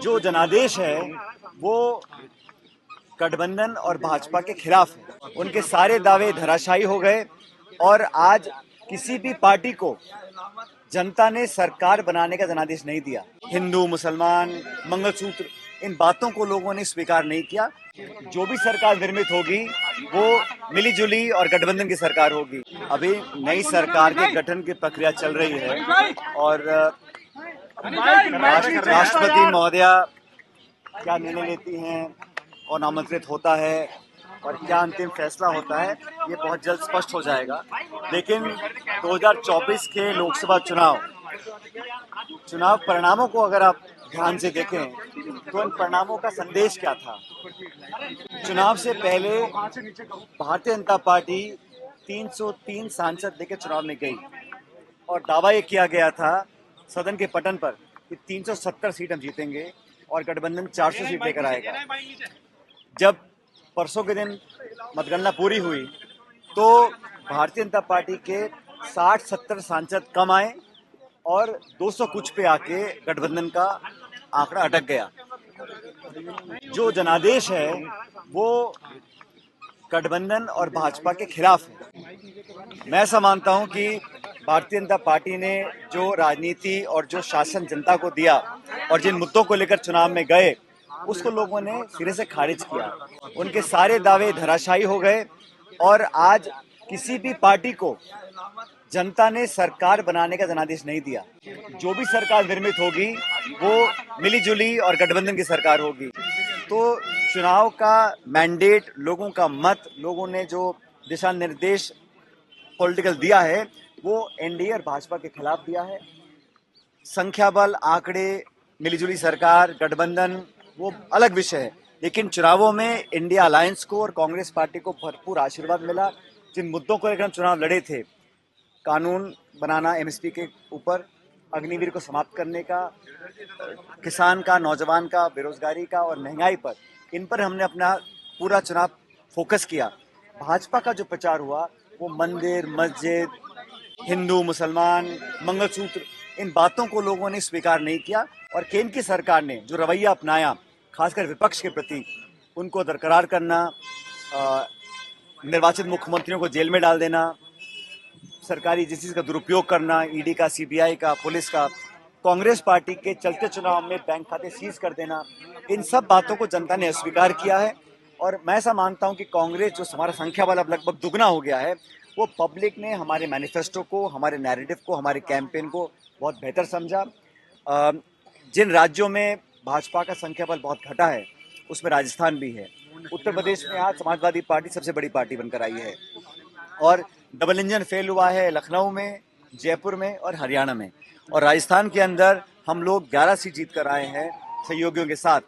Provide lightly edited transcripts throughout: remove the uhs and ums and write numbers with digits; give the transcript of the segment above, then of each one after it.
जो जनादेश है वो गठबंधन और भाजपा के खिलाफ है। उनके सारे दावे धराशायी हो गए और आज किसी भी पार्टी को जनता ने सरकार बनाने का जनादेश नहीं दिया। हिंदू, मुसलमान, मंगलसूत्र, इन बातों को लोगों ने स्वीकार नहीं किया। जो भी सरकार निर्मित होगी वो मिली जुली और गठबंधन की सरकार होगी। अभी नई सरकार के गठन की प्रक्रिया चल रही है और राष्ट्रपति महोदया क्या निर्णय लेती हैं, कौन आमंत्रित होता है और क्या अंतिम फैसला होता है, ये बहुत जल्द स्पष्ट हो जाएगा। लेकिन 2024 के लोकसभा चुनाव परिणामों को अगर आप ध्यान से देखें तो इन परिणामों का संदेश क्या था। चुनाव से पहले भारतीय जनता पार्टी 303 सांसद लेकर चुनाव में गई और दावा ये किया गया था सदन के पटन पर कि 370 सीट हम जीतेंगे और गठबंधन 400 सीट लेकर आएगा। जब परसों के दिन मतगणना पूरी हुई तो भारतीय जनता पार्टी के 60-70 सांसद कम आए और 200 कुछ पे आके गठबंधन का आंकड़ा अटक गया। जो जनादेश है वो गठबंधन और भाजपा के खिलाफ है। मैं ऐसा मानता हूं कि भारतीय जनता पार्टी ने जो राजनीति और जो शासन जनता को दिया और जिन मुद्दों को लेकर चुनाव में गए उसको लोगों ने सिरे से खारिज किया। उनके सारे दावे धराशायी हो गए और आज किसी भी पार्टी को जनता ने सरकार बनाने का जनादेश नहीं दिया। जो भी सरकार निर्मित होगी वो मिली जुली और गठबंधन की सरकार होगी। तो चुनाव का मैंडेट, लोगों का मत, लोगों ने जो दिशा निर्देश पॉलिटिकल दिया है वो एनडीए और भाजपा के खिलाफ दिया है। संख्या बल, आंकड़े, मिलीजुली सरकार, गठबंधन वो अलग विषय है, लेकिन चुनावों में इंडिया अलायंस को और कांग्रेस पार्टी को भरपूर आशीर्वाद मिला। जिन मुद्दों को लेकर हम चुनाव लड़े थे, कानून बनाना एमएसपी के ऊपर, अग्निवीर को समाप्त करने का, किसान का, नौजवान का, बेरोजगारी का और महंगाई पर, इन पर हमने अपना पूरा चुनाव फोकस किया। भाजपा का जो प्रचार हुआ वो मंदिर, मस्जिद, हिंदू, मुसलमान, मंगलसूत्र, इन बातों को लोगों ने स्वीकार नहीं किया और केंद्र की सरकार ने जो रवैया अपनाया, खासकर विपक्ष के प्रति, उनको दरकरार करना, निर्वाचित मुख्यमंत्रियों को जेल में डाल देना, सरकारी एजेंसी का दुरुपयोग करना, ईडी का, सीबीआई का, पुलिस का, कांग्रेस पार्टी के चलते चुनाव में बैंक खाते सीज कर देना, इन सब बातों को जनता ने अस्वीकार किया है। और मैं ऐसा मानता हूं कि कांग्रेस, जो हमारा संख्या बल अब लगभग दुगना हो गया है, वो पब्लिक ने हमारे मैनिफेस्टो को, हमारे नैरेटिव को, हमारे कैंपेन को बहुत बेहतर समझा। जिन राज्यों में भाजपा का संख्या बल बहुत घटा है उसमें राजस्थान भी है। उत्तर प्रदेश में आज समाजवादी पार्टी सबसे बड़ी पार्टी बनकर आई है और डबल इंजन फेल हुआ है लखनऊ में, जयपुर में और हरियाणा में। और राजस्थान के अंदर हम लोग 11 सीट जीत कर आए हैं सहयोगियों के साथ।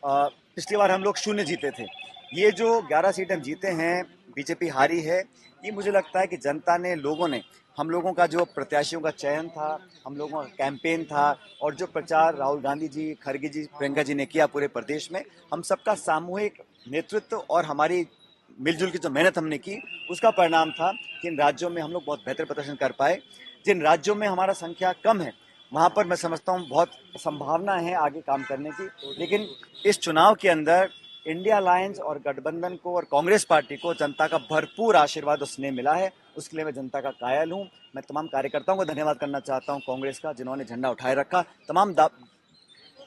पिछली बार हम लोग 0 जीते थे। ये जो 11 सीट हम जीते हैं, बीजेपी हारी है, ये मुझे लगता है कि जनता ने, लोगों ने, हम लोगों का जो प्रत्याशियों का चयन था, हम लोगों का कैंपेन था और जो प्रचार राहुल गांधी जी, खड़गे जी, प्रियंका जी ने किया पूरे प्रदेश में, हम सबका सामूहिक नेतृत्व और हमारी मिलजुल की जो मेहनत हमने की, उसका परिणाम था कि इन राज्यों में हम लोग बहुत बेहतर प्रदर्शन कर पाए। जिन राज्यों में हमारा संख्या कम है वहाँ पर मैं समझता हूँ बहुत संभावना है आगे काम करने की। लेकिन इस चुनाव के अंदर इंडिया अलायंस और गठबंधन को और कांग्रेस पार्टी को जनता का भरपूर आशीर्वाद और स्नेह मिला है। उसके लिए मैं जनता का कायल हूँ। मैं तमाम कार्यकर्ताओं को धन्यवाद करना चाहता हूँ कांग्रेस का, जिन्होंने झंडा उठाए रखा। तमाम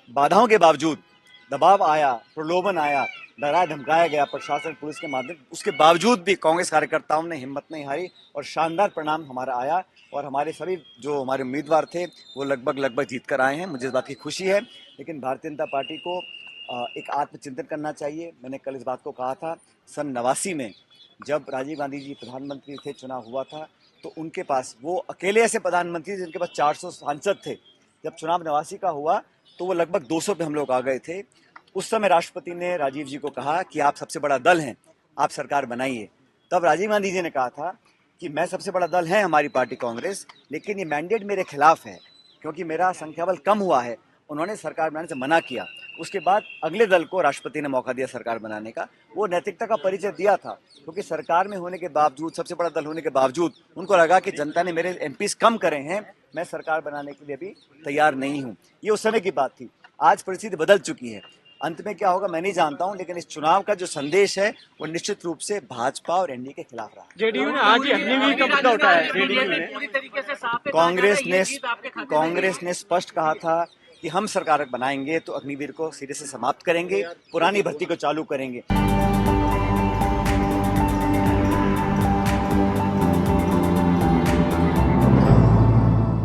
बाधाओं के बावजूद, दबाव आया, प्रलोभन आया, डराया धमकाया गया प्रशासन, पुलिस के माध्यम, उसके बावजूद भी कांग्रेस कार्यकर्ताओं ने हिम्मत नहीं हारी और शानदार परिणाम हमारा आया और हमारे सभी जो हमारे उम्मीदवार थे वो लगभग जीत कर आए हैं। मुझे इस बात की खुशी है। लेकिन भारतीय जनता पार्टी को एक आत्मचिंतन करना चाहिए। मैंने कल इस बात को कहा था। सन 89 में जब राजीव गांधी जी प्रधानमंत्री थे, चुनाव हुआ था, तो उनके पास, वो अकेले ऐसे प्रधानमंत्री जिनके पास 400 सांसद थे। जब चुनाव 89 का हुआ तो वो लगभग 200 पे हम लोग आ गए थे। उस समय राष्ट्रपति ने राजीव जी को कहा कि आप सबसे बड़ा दल हैं, आप सरकार बनाइए। तब राजीव गांधी जी ने कहा था कि मैं सबसे बड़ा दल है हमारी पार्टी कांग्रेस, लेकिन ये मैंडेट मेरे खिलाफ है क्योंकि मेरा संख्या बल कम हुआ है। उन्होंने सरकार बनाने से मना किया। उसके बाद अगले दल को राष्ट्रपति ने मौका दिया सरकार बनाने का। वो नैतिकता का परिचय दिया था क्योंकि सरकार में होने के बावजूद, सबसे बड़ा दल होने के बावजूद, उनको लगा कि जनता ने मेरे एमपीज कम करे हैं, मैं सरकार बनाने के लिए भी तैयार नहीं हूँ। ये उस समय की बात थी। आज परिस्थिति बदल चुकी है। अंत में क्या होगा मैं नहीं जानता हूं, लेकिन इस चुनाव का जो संदेश है वो निश्चित रूप से भाजपा और एनडीए के खिलाफ रहा। जेडीयू ने आज ही अग्निवीर का मुद्दा उठाया है। जेडीयू ने पूरी तरीके से साफ है, कहा जा रहा है ये जीत आपके खाते में कांग्रेस ने स्पष्ट कहा था कि हम सरकार बनाएंगे तो अग्निवीर को सिरे से समाप्त करेंगे, पुरानी भर्ती को चालू करेंगे।